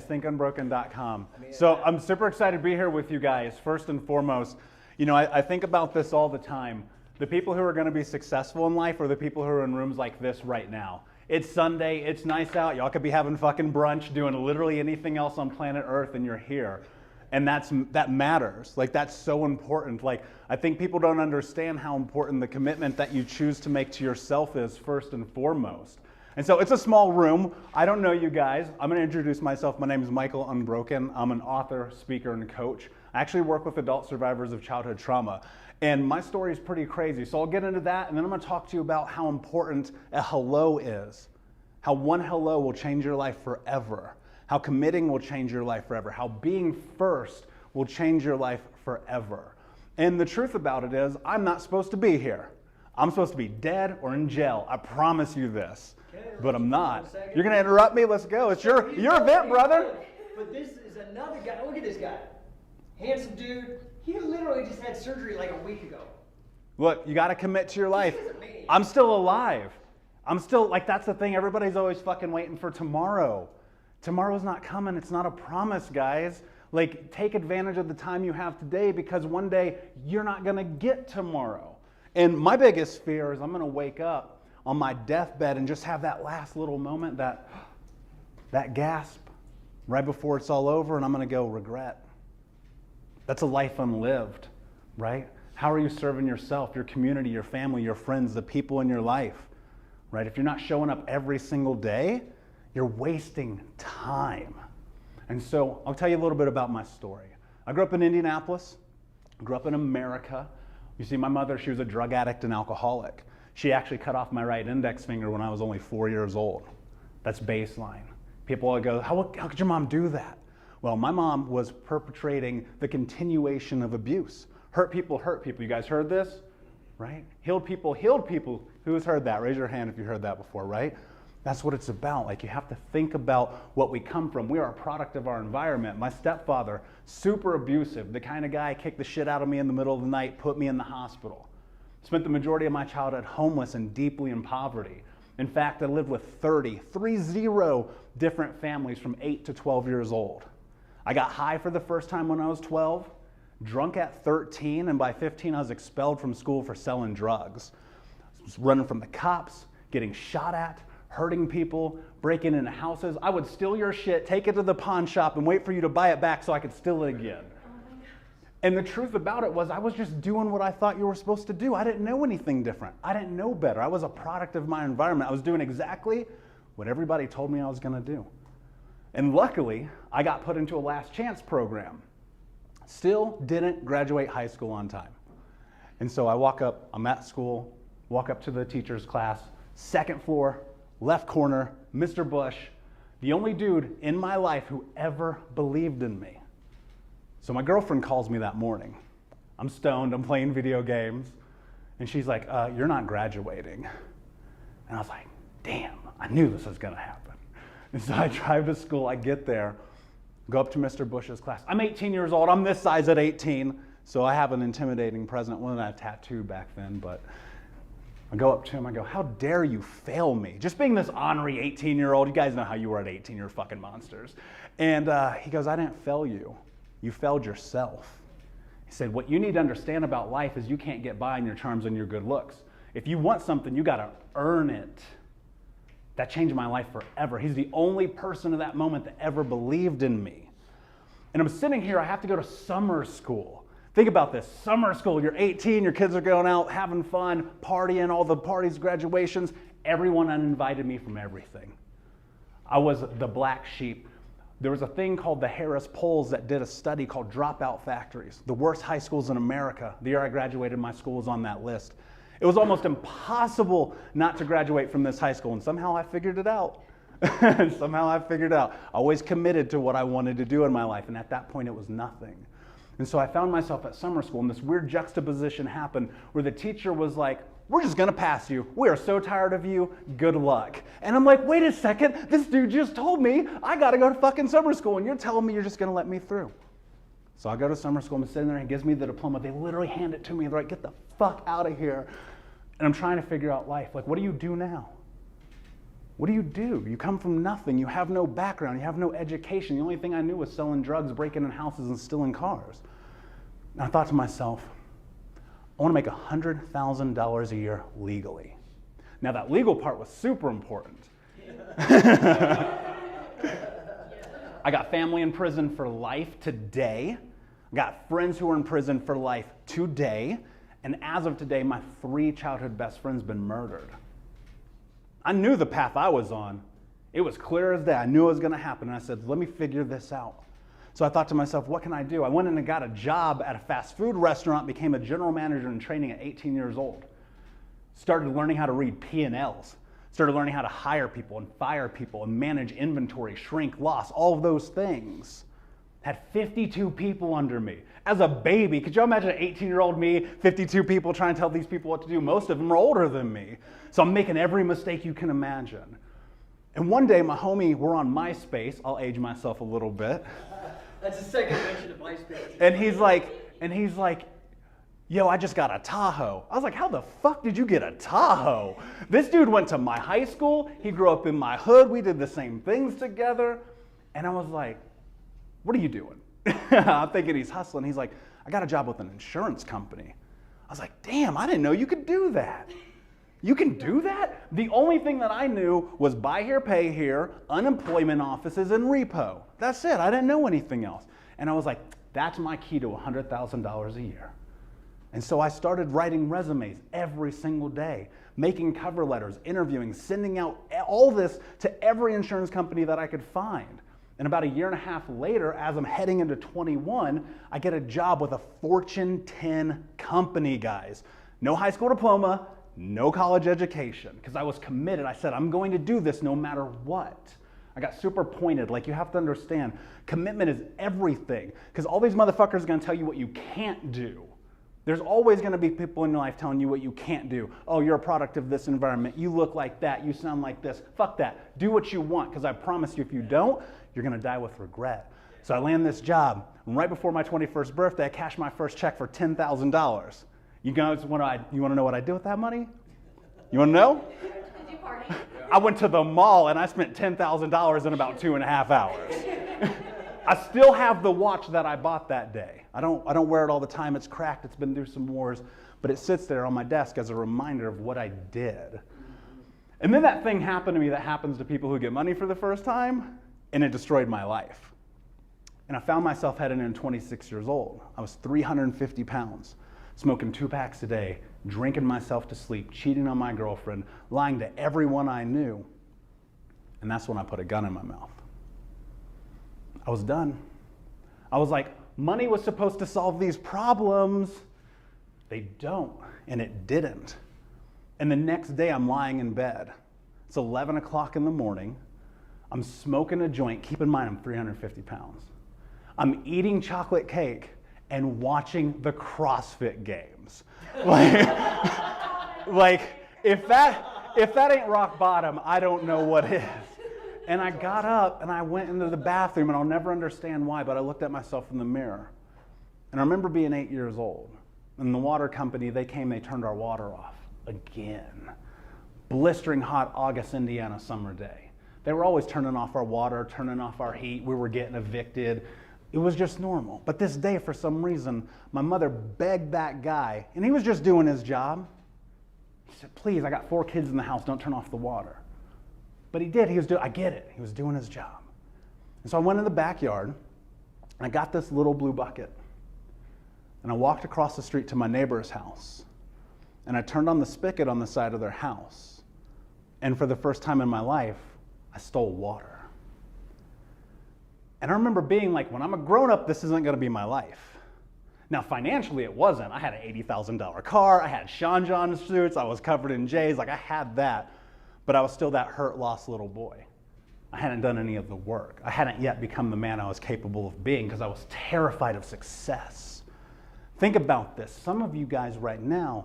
thinkunbroken.com. So I'm super excited to be here with you guys. First and foremost, you know, I think about this all the time. The people who are going to be successful in life are the people who are in rooms like this right now. It's Sunday, it's nice out, y'all could be having fucking brunch, doing literally anything else on planet Earth, and you're here. And that matters. Like, that's so important. Like, I think people don't understand how important the commitment that you choose to make to yourself is first and foremost. And so it's a small room. I don't know you guys. I'm going to introduce myself. My name is Michael Unbroken. I'm an author, speaker, and coach. I actually work with adult survivors of childhood trauma. And my story is pretty crazy. So I'll get into that, and then I'm going to talk to you about how important a hello is. How one hello will change your life forever. How committing will change your life forever. How being first will change your life forever. And the truth about it is, I'm not supposed to be here. I'm supposed to be dead or in jail. I promise you this. But I'm not. You're going to interrupt me? Let's go. It's your event, brother. But this is another guy. Look at this guy. Handsome dude. He literally just had surgery like a week ago. Look, you got to commit to your life. I'm still alive. I'm still, like, that's the thing. Everybody's always fucking waiting for tomorrow. Tomorrow's not coming. It's not a promise, guys. Like, take advantage of the time you have today, because one day you're not going to get tomorrow. And my biggest fear is I'm going to wake up on my deathbed and just have that last little moment, that gasp right before it's all over, and I'm going to go, regret. That's a life unlived, right? How are you serving yourself, your community, your family, your friends, the people in your life, right? If you're not showing up every single day, you're wasting time. And so I'll tell you a little bit about my story. I grew up in Indianapolis, grew up in America. You see, my mother, she was a drug addict and alcoholic. She actually cut off my right index finger when I was only 4 years old. That's baseline. People would go, how could your mom do that? Well, my mom was perpetrating the continuation of abuse. Hurt people, hurt people. You guys heard this? Right? Healed people, healed people. Who's heard that? Raise your hand if you heard that before, right? That's what it's about. Like, you have to think about what we come from. We are a product of our environment. My stepfather, super abusive, the kind of guy kicked the shit out of me in the middle of the night, put me in the hospital. Spent the majority of my childhood homeless and deeply in poverty. In fact, I lived with 30 different families from 8 to 12 years old. I got high for the first time when I was 12, drunk at 13, and by 15 I was expelled from school for selling drugs. I was running from the cops, getting shot at, hurting people, breaking into houses. I would steal your shit, take it to the pawn shop, and wait for you to buy it back so I could steal it again. And the truth about it was, I was just doing what I thought you were supposed to do. I didn't know anything different. I didn't know better. I was a product of my environment. I was doing exactly what everybody told me I was going to do. And luckily, I got put into a last chance program. Still didn't graduate high school on time. And so I walk up, I'm at school, walk up to the teacher's class, second floor, left corner, Mr. Bush, the only dude in my life who ever believed in me. So my girlfriend calls me that morning. I'm stoned, I'm playing video games, and she's like, you're not graduating. And I was like, damn, I knew this was gonna happen. And so I drive to school, I get there, go up to Mr. Bush's class. I'm 18 years old, I'm this size at 18, so I have an intimidating presence. Well, I had a tattoo back then, but I go up to him, I go, how dare you fail me? Just being this ornery 18-year-old, you guys know how you were at 18, you're fucking monsters. And he goes, I didn't fail you. You failed yourself. He said, what you need to understand about life is you can't get by on your charms and your good looks. If you want something, you gotta earn it. That changed my life forever. He's the only person at that moment that ever believed in me. And I'm sitting here, I have to go to summer school. Think about this, summer school, you're 18, your kids are going out, having fun, partying, all the parties, graduations. Everyone uninvited me from everything. I was the black sheep. There was a thing called the Harris polls that did a study called dropout factories. The worst high schools in America. The year I graduated, my school was on that list. It was almost impossible not to graduate from this high school, and somehow I figured it out. Somehow I figured it out. Always committed to what I wanted to do in my life, and at that point it was nothing. And so I found myself at summer school, and this weird juxtaposition happened where the teacher was like, we're just gonna pass you. We are so tired of you, good luck. And I'm like, wait a second, this dude just told me I gotta go to fucking summer school, and you're telling me you're just gonna let me through. So I go to summer school, I'm sitting there, and he gives me the diploma. They literally hand it to me, they're like, get the fuck out of here. And I'm trying to figure out life. Like, what do you do now? What do? You come from nothing. You have no background. You have no education. The only thing I knew was selling drugs, breaking in houses, and stealing cars. And I thought to myself, I want to make $100,000 a year legally. Now that legal part was super important. I got family in prison for life today. I got friends who are in prison for life today. And as of today, my 3 childhood best friends been murdered. I knew the path I was on. It was clear as day. I knew it was going to happen. And I said, let me figure this out. So I thought to myself, what can I do? I went in and got a job at a fast food restaurant, became a general manager in training at 18 years old. Started learning how to read P&Ls. Started learning how to hire people and fire people and manage inventory, shrink, loss, all of those things. Had 52 people under me. As a baby, could you imagine an 18-year-old me, 52 people trying to tell these people what to do? Most of them are older than me. So I'm making every mistake you can imagine. And one day, my homie, we're on MySpace. I'll age myself a little bit. That's the second mention of MySpace. And he's like, yo, I just got a Tahoe. I was like, how the fuck did you get a Tahoe? This dude went to my high school. He grew up in my hood. We did the same things together. And I was like, what are you doing? I'm thinking he's hustling. He's like, I got a job with an insurance company. I was like, damn, I didn't know you could do that. You can do that? The only thing that I knew was buy here, pay here, unemployment offices, and repo. That's it. I didn't know anything else. And I was like, that's my key to $100,000 a year. And so I started writing resumes every single day, making cover letters, interviewing, sending out all this to every insurance company that I could find. And about a year and a half later, as I'm heading into 21, I get a job with a Fortune 10 company, guys. No high school diploma, no college education, because I was committed. I said, I'm going to do this no matter what. I got super pointed. Like, you have to understand, commitment is everything, because all these motherfuckers are going to tell you what you can't do. There's always going to be people in your life telling you what you can't do. Oh, you're a product of this environment. You look like that. You sound like this. Fuck that. Do what you want, because I promise you, if you don't, you're going to die with regret. So I land this job, and right before my 21st birthday, I cash my first check for $10,000. You guys want to know what I did with that money? You want to know? Did you party? I went to the mall and I spent $10,000 in about 2.5 hours. I still have the watch that I bought that day. I don't wear it all the time. It's cracked. It's been through some wars, but it sits there on my desk as a reminder of what I did. And then that thing happened to me that happens to people who get money for the first time, and it destroyed my life. And I found myself heading in 26 years old. I was 350 pounds. Smoking 2 packs a day, drinking myself to sleep, cheating on my girlfriend, lying to everyone I knew. And that's when I put a gun in my mouth. I was done. I was like, money was supposed to solve these problems. They don't, and it didn't. And the next day I'm lying in bed. It's 11 o'clock in the morning. I'm smoking a joint. Keep in mind, I'm 350 pounds. I'm eating chocolate cake and watching the CrossFit Games. Like if that ain't rock bottom, I don't know what is. And I got up and I went into the bathroom, and I'll never understand why, but I looked at myself in the mirror. And I remember being 8 years old. And the water company, they came, they turned our water off again. Blistering hot August, Indiana summer day. They were always turning off our water, turning off our heat. We were getting evicted. It was just normal. But this day, for some reason, my mother begged that guy, and he was just doing his job. He said, please, I got 4 kids in the house, don't turn off the water. But he did. I get it. He was doing his job. And so I went in the backyard, and I got this little blue bucket. And I walked across the street to my neighbor's house. And I turned on the spigot on the side of their house. And for the first time in my life, I stole water. And I remember being like, when I'm a grown-up, this isn't going to be my life. Now, financially, it wasn't. I had an $80,000 car. I had Sean John suits. I was covered in J's. Like, I had that. But I was still that hurt, lost little boy. I hadn't done any of the work. I hadn't yet become the man I was capable of being because I was terrified of success. Think about this. Some of you guys right now,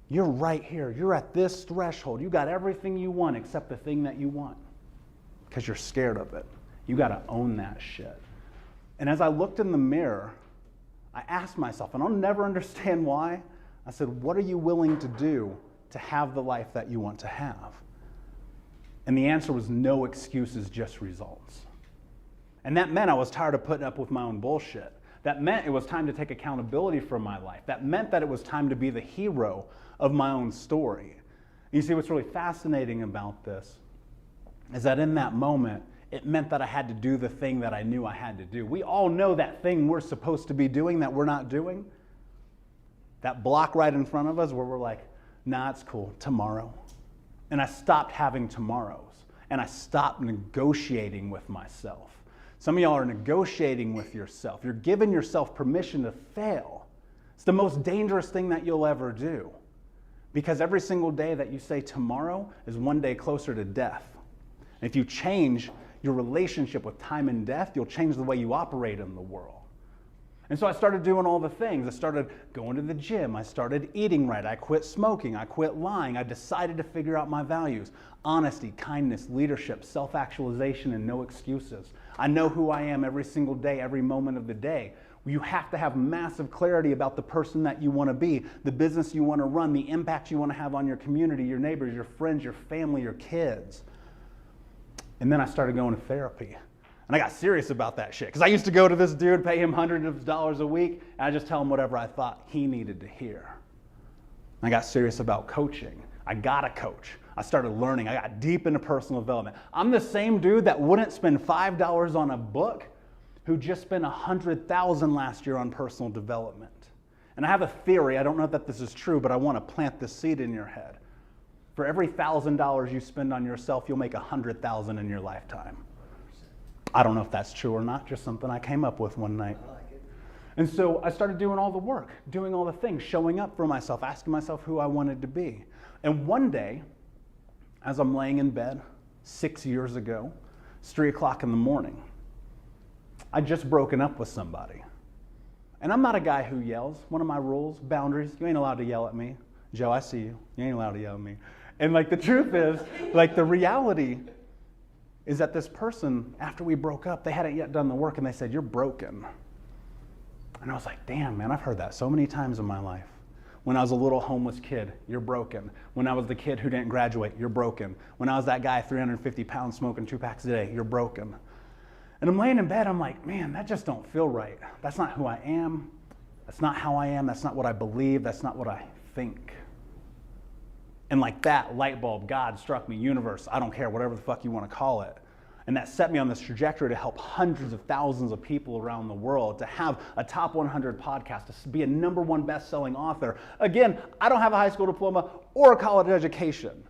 you're right here. You're at this threshold. You got everything you want except the thing that you want because you're scared of it. You got to own that shit. And as I looked in the mirror, I asked myself, and I'll never understand why, I said, what are you willing to do to have the life that you want to have? And the answer was no excuses, just results. And that meant I was tired of putting up with my own bullshit. That meant it was time to take accountability for my life. That meant that it was time to be the hero of my own story. And you see, what's really fascinating about this is that in that moment, it meant that I had to do the thing that I knew I had to do. We all know that thing we're supposed to be doing that we're not doing. That block right in front of us where we're like, nah, it's cool, tomorrow. And I stopped having tomorrows. And I stopped negotiating with myself. Some of y'all are negotiating with yourself. You're giving yourself permission to fail. It's the most dangerous thing that you'll ever do. Because every single day that you say tomorrow is one day closer to death. And if you change your relationship with time and death, you'll change the way you operate in the world. And so I started doing all the things. I started going to the gym. I started eating right. I quit smoking. I quit lying. I decided to figure out my values: honesty, kindness, leadership, self-actualization, and no excuses. I know who I am every single day, every moment of the day. You have to have massive clarity about the person that you want to be, the business you want to run, the impact you want to have on your community, your neighbors, your friends, your family, your kids. And then I started going to therapy. And I got serious about that shit. Because I used to go to this dude, pay him hundreds of dollars a week, and I just tell him whatever I thought he needed to hear. I got serious about coaching. I got a coach. I started learning. I got deep into personal development. I'm the same dude that wouldn't spend $5 on a book who just spent $100,000 last year on personal development. And I have a theory, I don't know that this is true, but I want to plant this seed in your head. For every $1,000 you spend on yourself, you'll make $100,000 in your lifetime. I don't know if that's true or not, just something I came up with one night. I like it. And so I started doing all the work, doing all the things, showing up for myself, asking myself who I wanted to be. And one day, as I'm laying in bed 6 years ago, it's 3 o'clock in the morning, I'd just broken up with somebody. And I'm not a guy who yells. One of my rules, boundaries, you ain't allowed to yell at me. Joe, I see you. You ain't allowed to yell at me. And like the truth is, like the reality is that this person, after we broke up, they hadn't yet done the work and they said, you're broken. And I was like, damn, man, I've heard that so many times in my life. When I was a little homeless kid, you're broken. When I was the kid who didn't graduate, you're broken. When I was that guy 350 pounds smoking 2 packs a day, you're broken. And I'm laying in bed, I'm like, man, that just don't feel right. That's not who I am. That's not how I am. That's not what I believe. That's not what I think. And like that, light bulb, God struck me, universe, I don't care, whatever the fuck you want to call it. And that set me on this trajectory to help hundreds of thousands of people around the world, to have a top 100 podcast, to be a #1 best-selling author. Again, I don't have a high school diploma or a college education.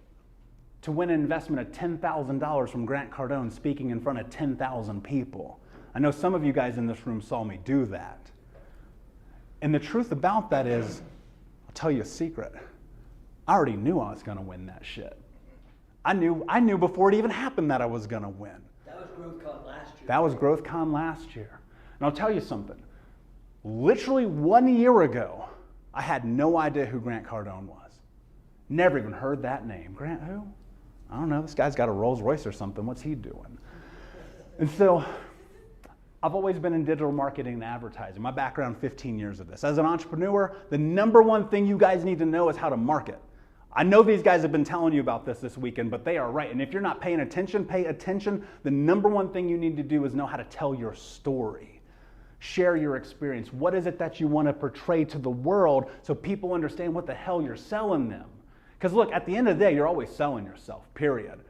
To win an investment of $10,000 from Grant Cardone speaking in front of 10,000 people. I know some of you guys in this room saw me do that. And the truth about that is, I'll tell you a secret. I already knew I was going to win that shit. I knew before it even happened that I was going to win. That was GrowthCon last year. That was GrowthCon last year. And I'll tell you something. Literally 1 year ago, I had no idea who Grant Cardone was. Never even heard that name. Grant who? I don't know. This guy's got a Rolls Royce or something. What's he doing? And so I've always been in digital marketing and advertising. My background, 15 years of this. As an entrepreneur, the #1 thing you guys need to know is how to market. I know these guys have been telling you about this weekend, but they are right. And if you're not paying attention, pay attention. The #1 thing you need to do is know how to tell your story. Share your experience. What is it that you want to portray to the world so people understand what the hell you're selling them? Because look, at the end of the day, you're always selling yourself, period.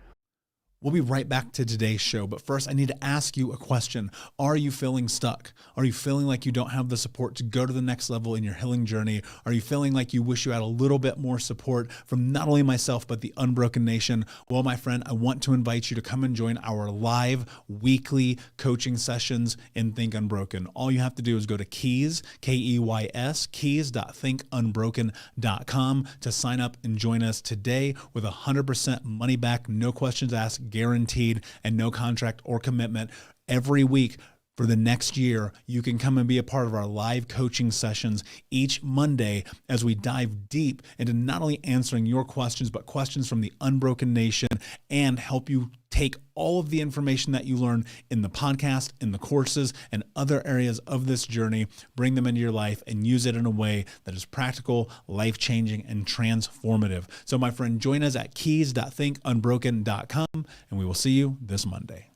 We'll be right back to today's show, but first I need to ask you a question. Are you feeling stuck? Are you feeling like you don't have the support to go to the next level in your healing journey? Are you feeling like you wish you had a little bit more support from not only myself, but the Unbroken Nation? Well, my friend, I want to invite you to come and join our live weekly coaching sessions in Think Unbroken. All you have to do is go to Keys, Keys, keys.thinkunbroken.com to sign up and join us today with 100% money back, no questions asked, guaranteed, and no contract or commitment. Every week, For the next year, you can come and be a part of our live coaching sessions each Monday as we dive deep into not only answering your questions, but questions from the Unbroken Nation, and help you take all of the information that you learn in the podcast, in the courses, and other areas of this journey, bring them into your life and use it in a way that is practical, life-changing, and transformative. So my friend, join us at keys.thinkunbroken.com, and we will see you this Monday.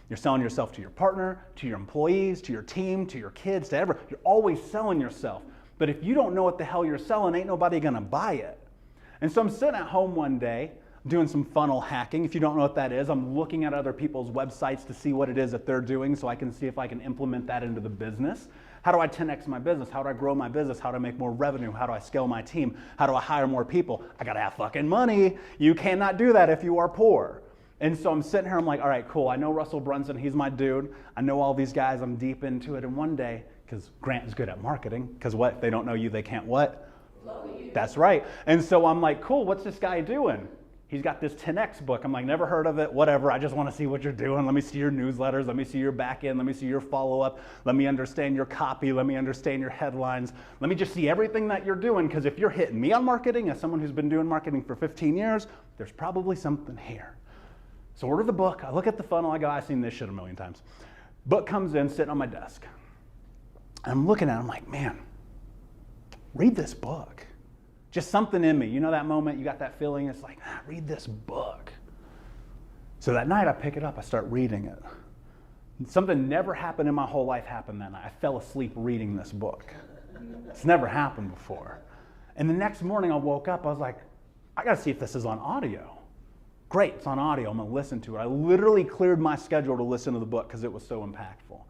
You're selling yourself to your partner, to your employees, to your team, to your kids, to everyone. You're always selling yourself. But if you don't know what the hell you're selling, ain't nobody gonna buy it. And so I'm sitting at home one day doing some funnel hacking. If you don't know what that is, I'm looking at other people's websites to see what it is that they're doing so I can see if I can implement that into the business. How do I 10x my business? How do I grow my business? How do I make more revenue? How do I scale my team? How do I hire more people? I gotta have fucking money. You cannot do that if you are poor. And so I'm sitting here, I'm like, all right, cool. I know Russell Brunson, he's my dude. I know all these guys, I'm deep into it. And one day, because Grant is good at marketing, because what? If they don't know you, they can't what? That's right. And so I'm like, cool, what's this guy doing? He's got this 10X book. I'm like, never heard of it, whatever. I just want to see what you're doing. Let me see your newsletters. Let me see your back end. Let me see your follow-up. Let me understand your copy. Let me understand your headlines. Let me just see everything that you're doing, because if you're hitting me on marketing, as someone who's been doing marketing for 15 years, there's probably something here. So order the book, I look at the funnel, I go, I've seen this shit a million times. Book comes in, sitting on my desk. I'm looking at it, I'm like, man, read this book. Just something in me, you know that moment, you got that feeling, it's like, read this book. So that night I pick it up, I start reading it. Something never happened in my whole life happened that night. I fell asleep reading this book. It's never happened before. And the next morning I woke up, I was like, I gotta see if this is on audio. Great, it's on audio, I'm gonna listen to it. I literally cleared my schedule to listen to the book because it was so impactful.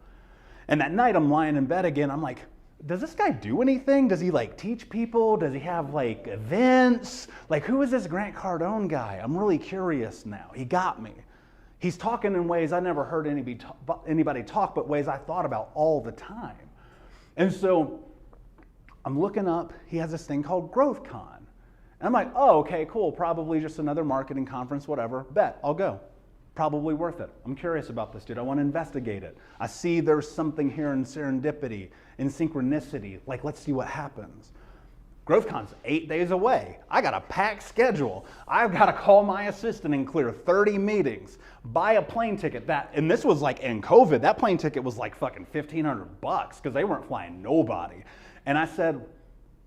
And that night I'm lying in bed again, I'm like, does this guy do anything? Does he like teach people? Does he have like events? Like, who is this Grant Cardone guy? I'm really curious now. He got me. He's talking in ways I never heard anybody talk, but ways I thought about all the time. And so I'm looking up, he has this thing called GrowthCon. And I'm like, oh, okay, cool, probably just another marketing conference, whatever, bet, I'll go. Probably worth it. I'm curious about this dude, I wanna investigate it. I see there's something here in serendipity, in synchronicity, like let's see what happens. GrowthCon's 8 days away. I got a packed schedule. I've gotta call my assistant and clear 30 meetings, buy a plane ticket, and this was like in COVID, that plane ticket was like fucking $1,500 because they weren't flying nobody. And I said,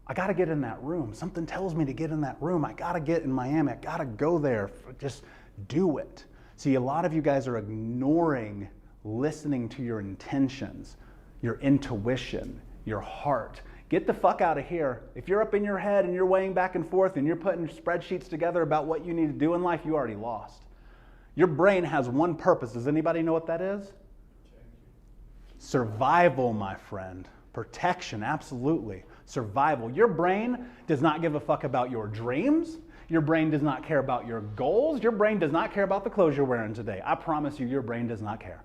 I gotta get in that room. Something tells me to get in that room. I gotta get in Miami. I gotta go there. Just do it. See, a lot of you guys are ignoring listening to your intentions, your intuition, your heart. Get the fuck out of here. If you're up in your head and you're weighing back and forth and you're putting spreadsheets together about what you need to do in life, you already lost. Your brain has one purpose. Does anybody know what that is? Survival, my friend. Protection, absolutely. Survival. Your brain does not give a fuck about your dreams. Your brain does not care about your goals. Your brain does not care about the clothes you're wearing today. I promise you, your brain does not care.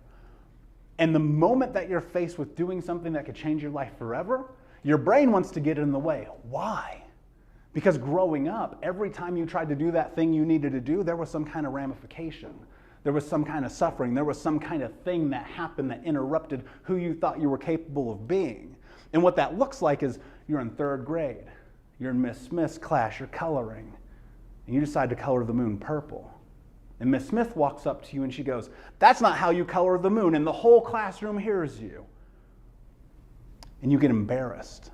And the moment that you're faced with doing something that could change your life forever, your brain wants to get in the way. Why? Because growing up, every time you tried to do that thing you needed to do, there was some kind of ramification. There was some kind of suffering. There was some kind of thing that happened that interrupted who you thought you were capable of being. And what that looks like is you're in 3rd grade. You're in Miss Smith's class, you're coloring. And you decide to color the moon purple. And Miss Smith walks up to you and she goes, that's not how you color the moon. And the whole classroom hears you. And you get embarrassed.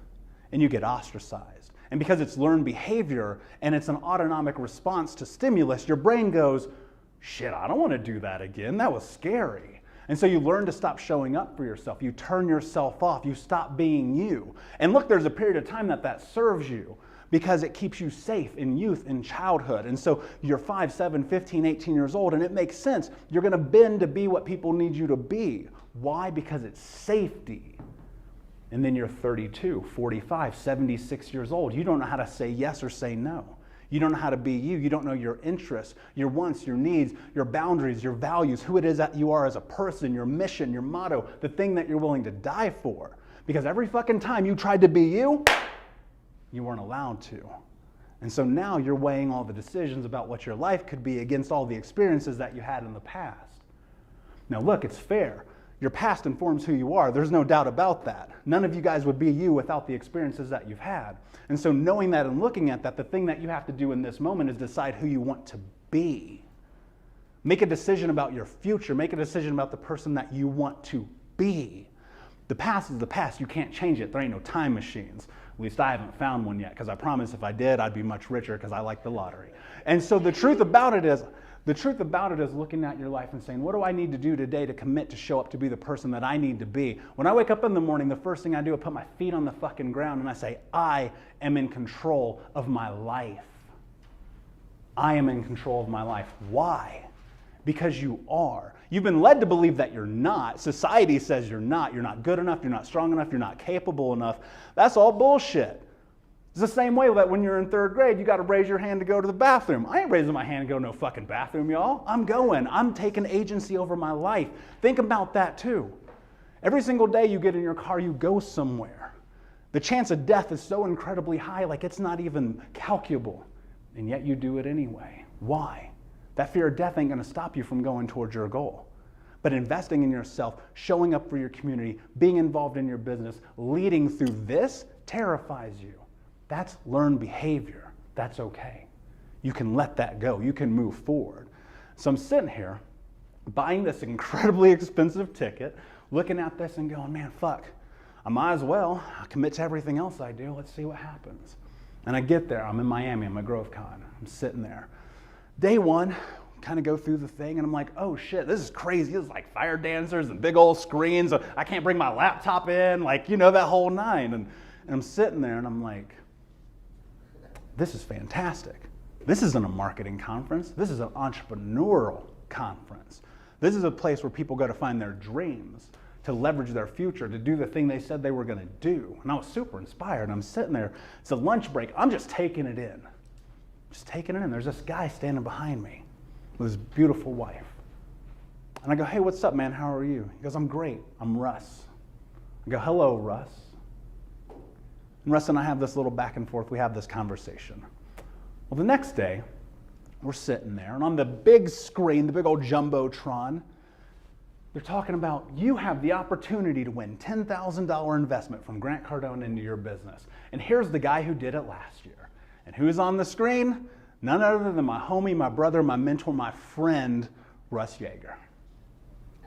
And you get ostracized. And because it's learned behavior and it's an autonomic response to stimulus, your brain goes, shit, I don't want to do that again. That was scary. And so you learn to stop showing up for yourself. You turn yourself off. You stop being you. And look, there's a period of time that serves you because it keeps you safe in youth, in childhood. And so you're 5, 7, 15, 18 years old, and it makes sense. You're going to bend to be what people need you to be. Why? Because it's safety. And then you're 32, 45, 76 years old. You don't know how to say yes or say no. You don't know how to be you. You don't know your interests, your wants, your needs, your boundaries, your values, who it is that you are as a person, your mission, your motto, the thing that you're willing to die for. Because every fucking time you tried to be you, you weren't allowed to. And so now you're weighing all the decisions about what your life could be against all the experiences that you had in the past. Now look, it's fair. Your past informs who you are. There's no doubt about that. None of you guys would be you without the experiences that you've had. And so knowing that and looking at that, the thing that you have to do in this moment is decide who you want to be. Make a decision about your future. Make a decision about the person that you want to be. The past is the past. You can't change it. There ain't no time machines. At least I haven't found one yet, because I promise if I did, I'd be much richer because I like the lottery. And so the truth about it is looking at your life and saying, what do I need to do today to commit to show up to be the person that I need to be? When I wake up in the morning, the first thing I do is put my feet on the fucking ground and I say, I am in control of my life. I am in control of my life. Why? Because you are. You've been led to believe that you're not. Society says you're not. You're not good enough. You're not strong enough. You're not capable enough. That's all bullshit. It's the same way that when you're in third grade, you got to raise your hand to go to the bathroom. I ain't raising my hand to go to no fucking bathroom, y'all. I'm going. I'm taking agency over my life. Think about that too. Every single day you get in your car, you go somewhere. The chance of death is so incredibly high, like it's not even calculable. And yet you do it anyway. Why? That fear of death ain't going to stop you from going towards your goal. But investing in yourself, showing up for your community, being involved in your business, leading through this terrifies you. That's learned behavior. That's okay. You can let that go. You can move forward. So I'm sitting here buying this incredibly expensive ticket, looking at this and going, man, fuck, I might as well commit to everything else I do. Let's see what happens. And I get there. I'm in Miami. I'm at GrowthCon. I'm sitting there. Day one, kind of go through the thing, and I'm like, oh shit, this is crazy. This is like fire dancers and big old screens. I can't bring my laptop in, like, you know, that whole nine. And I'm sitting there and I'm like, this is fantastic. This isn't a marketing conference. This is an entrepreneurial conference. This is a place where people go to find their dreams, to leverage their future, to do the thing they said they were going to do. And I was super inspired. I'm sitting there. It's a lunch break. I'm just taking it in. Just taking it in. There's this guy standing behind me with his beautiful wife. And I go, hey, what's up, man? How are you? He goes, I'm great. I'm Russ. I go, hello, Russ. And Russ and I have this little back and forth. We have this conversation. Well, the next day, we're sitting there, and on the big screen, the big old Jumbotron, they're talking about you have the opportunity to win $10,000 investment from Grant Cardone into your business. And here's the guy who did it last year. And who's on the screen? None other than my homie, my brother, my mentor, my friend, Russ Yeager.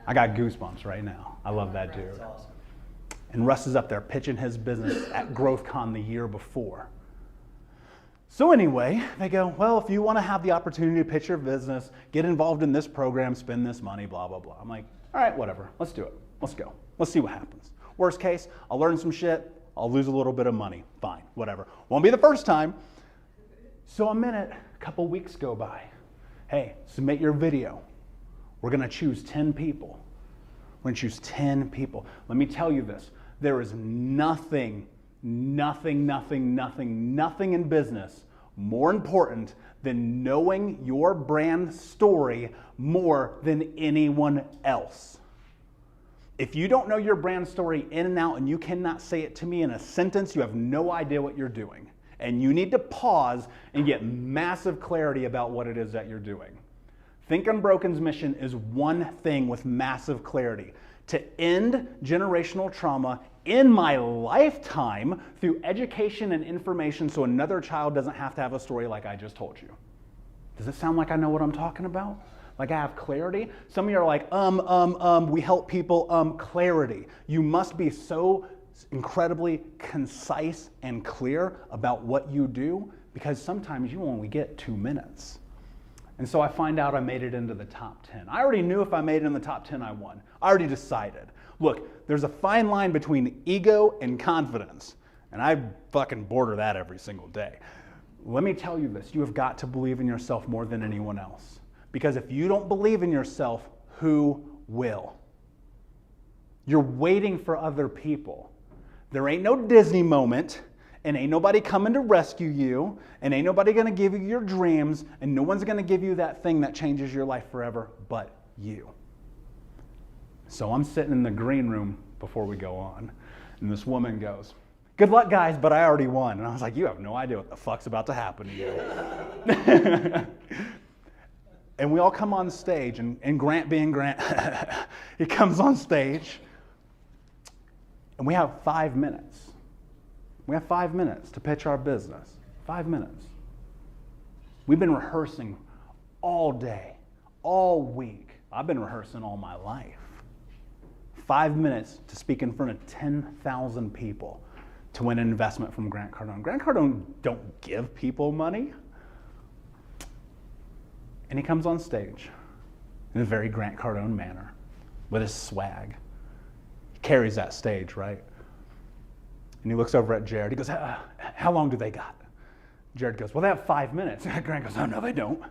I got goosebumps right now. I love that dude. That's awesome. And Russ is up there pitching his business at GrowthCon the year before. So anyway, they go, well, if you want to have the opportunity to pitch your business, get involved in this program, spend this money, blah, blah, blah. I'm like, all right, whatever. Let's do it. Let's go. Let's see what happens. Worst case, I'll learn some shit. I'll lose a little bit of money. Fine, whatever. Won't be the first time. So a minute, a couple weeks go by. Hey, submit your video. We're going to choose 10 people. We're going to choose 10 people. Let me tell you this. There is nothing in business more important than knowing your brand story more than anyone else. If you don't know your brand story in and out and you cannot say it to me in a sentence, you have no idea what you're doing. And you need to pause and get massive clarity about what it is that you're doing. Think Unbroken's mission is one thing with massive clarity: to end generational trauma in my lifetime through education and information so another child doesn't have to have a story like I just told you. Does it sound like I know what I'm talking about? Like I have clarity? Some of you are like, we help people, clarity. You must be so incredibly concise and clear about what you do, because sometimes you only get 2 minutes. And so I find out I made it into the top 10. I already knew if I made it in the top 10, I won. I already decided. Look, there's a fine line between ego and confidence, and I fucking border that every single day. Let me tell you this, you have got to believe in yourself more than anyone else. Because if you don't believe in yourself, who will? You're waiting for other people. There ain't no Disney moment, and ain't nobody coming to rescue you, and ain't nobody gonna give you your dreams, and no one's gonna give you that thing that changes your life forever but you. So I'm sitting in the green room before we go on, and this woman goes, good luck guys, but I already won. And I was like, you have no idea what the fuck's about to happen to you. And we all come on stage, and Grant being Grant, he comes on stage, and we have 5 minutes. We have 5 minutes to pitch our business. 5 minutes. We've been rehearsing all day, all week. I've been rehearsing all my life. 5 minutes to speak in front of 10,000 people to win an investment from Grant Cardone. Grant Cardone don't give people money. And he comes on stage in a very Grant Cardone manner with his swag. He carries that stage, right? And he looks over at Jared. He goes, how long do they got? Jared goes, well, they have 5 minutes. And Grant goes, oh, no, they don't.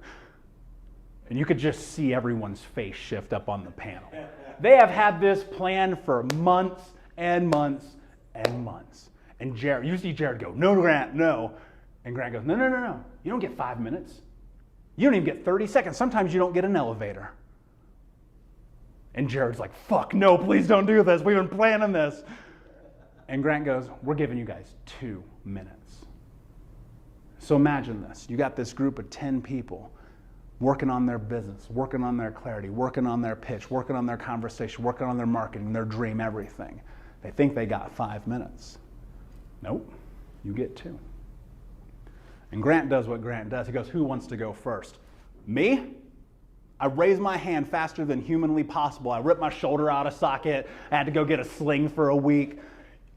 And you could just see everyone's face shift up on the panel. They have had this plan for months and months and months. And Jared, you see Jared go, no, Grant, no. And Grant goes, no, no, no, no. You don't get 5 minutes. You don't even get 30 seconds. Sometimes you don't get an elevator. And Jared's like, fuck, no, please don't do this. We've been planning this. And Grant goes, we're giving you guys 2 minutes. So imagine this. You got this group of 10 people working on their business, working on their clarity, working on their pitch, working on their conversation, working on their marketing, their dream, everything. They think they got 5 minutes. Nope, you get 2. And Grant does what Grant does. He goes, who wants to go first? Me? I raised my hand faster than humanly possible. I ripped my shoulder out of socket. I had to go get a sling for a week.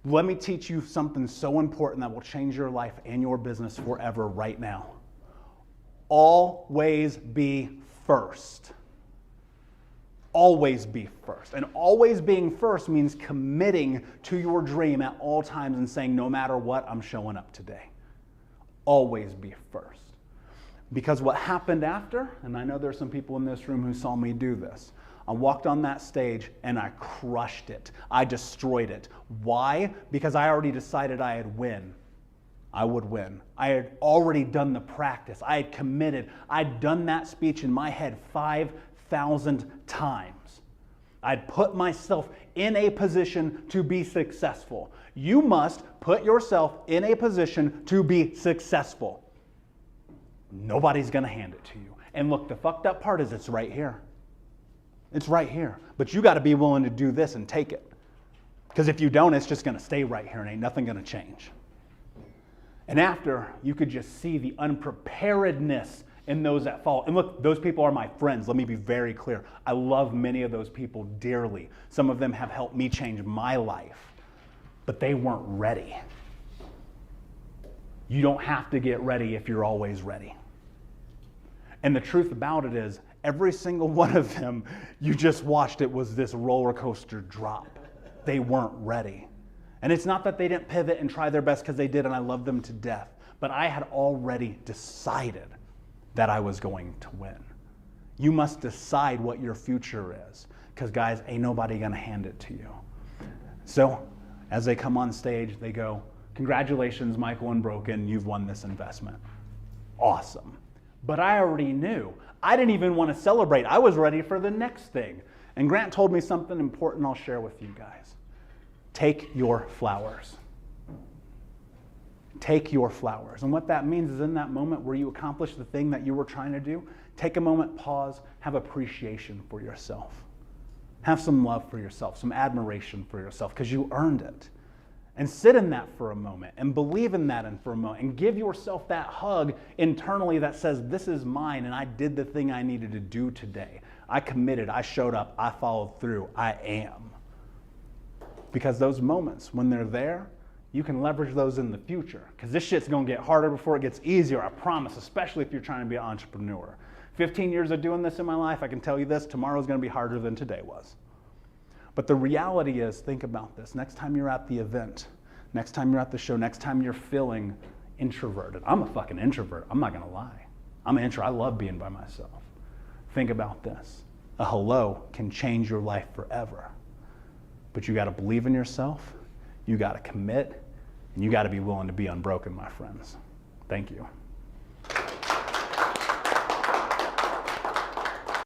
Let me teach you something so important that will change your life and your business forever right now. Always be first. Always be first. And always being first means committing to your dream at all times and saying, no matter what, I'm showing up today. Always be first. Because what happened after, and I know there's some people in this room who saw me do this, I walked on that stage and I crushed it. I destroyed it. Why? Because I already decided I would win. I would win. I had already done the practice. I had committed. I'd done that speech in my head 5,000 times. I'd put myself in a position to be successful. You must put yourself in a position to be successful. Nobody's going to hand it to you. And look, the fucked up part is it's right here. It's right here. But you got to be willing to do this and take it. Because if you don't, it's just going to stay right here and ain't nothing going to change. And after, you could just see the unpreparedness in those that fall. And look, those people are my friends. Let me be very clear. I love many of those people dearly. Some of them have helped me change my life. But they weren't ready. You don't have to get ready if you're always ready. And the truth about it is, every single one of them you just watched, it was this roller coaster drop. They weren't ready. And it's not that they didn't pivot and try their best, because they did, and I love them to death. But I had already decided that I was going to win. You must decide what your future is, because guys, ain't nobody gonna hand it to you. So as they come on stage, they go, congratulations, Michael Unbroken, you've won this investment. Awesome. But I already knew. I didn't even want to celebrate. I was ready for the next thing. And Grant told me something important I'll share with you guys. Take your flowers. Take your flowers. And what that means is, in that moment where you accomplish the thing that you were trying to do, take a moment, pause, have appreciation for yourself. Have some love for yourself, some admiration for yourself, because you earned it. And sit in that for a moment and believe in that for a moment and give yourself that hug internally that says, this is mine and I did the thing I needed to do today. I committed, I showed up, I followed through, I am. Because those moments, when they're there, you can leverage those in the future. Because this shit's gonna get harder before it gets easier, I promise, especially if you're trying to be an entrepreneur. 15 years of doing this in my life, I can tell you this, tomorrow's gonna be harder than today was. But the reality is, think about this. Next time you're at the event, next time you're at the show, next time you're feeling introverted. I'm a fucking introvert, I'm not gonna lie. I'm an introvert, I love being by myself. Think about this. A hello can change your life forever. But you gotta believe in yourself, you gotta commit, and you gotta be willing to be unbroken, my friends. Thank you.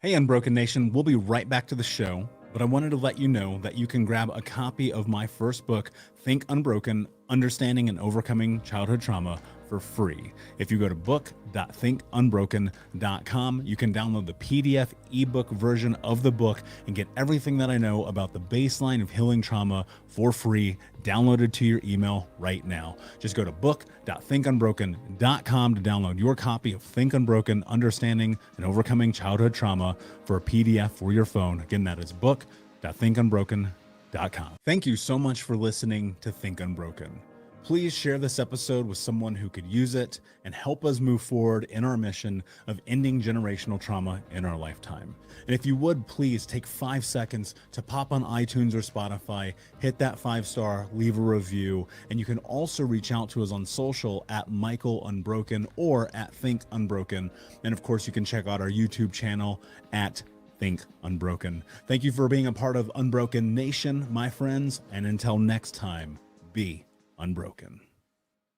Hey, Unbroken Nation, we'll be right back to the show. But I wanted to let you know that you can grab a copy of my first book, Think Unbroken, Understanding and Overcoming Childhood Trauma, for free. If you go to book.thinkunbroken.com, you can download the PDF ebook version of the book and get everything that I know about the baseline of healing trauma for free, downloaded to your email right now. Just go to book.thinkunbroken.com to download your copy of Think Unbroken, Understanding and Overcoming Childhood Trauma for a PDF for your phone. Again, that is book.thinkunbroken.com. Thank you so much for listening to Think Unbroken. Please share this episode with someone who could use it and help us move forward in our mission of ending generational trauma in our lifetime. And if you would, please take 5 seconds to pop on iTunes or Spotify, hit that 5-star, leave a review, and you can also reach out to us on social at Michael Unbroken or at Think Unbroken. And of course, you can check out our YouTube channel at Think Unbroken. Thank you for being a part of Unbroken Nation, my friends, and until next time, be unbroken.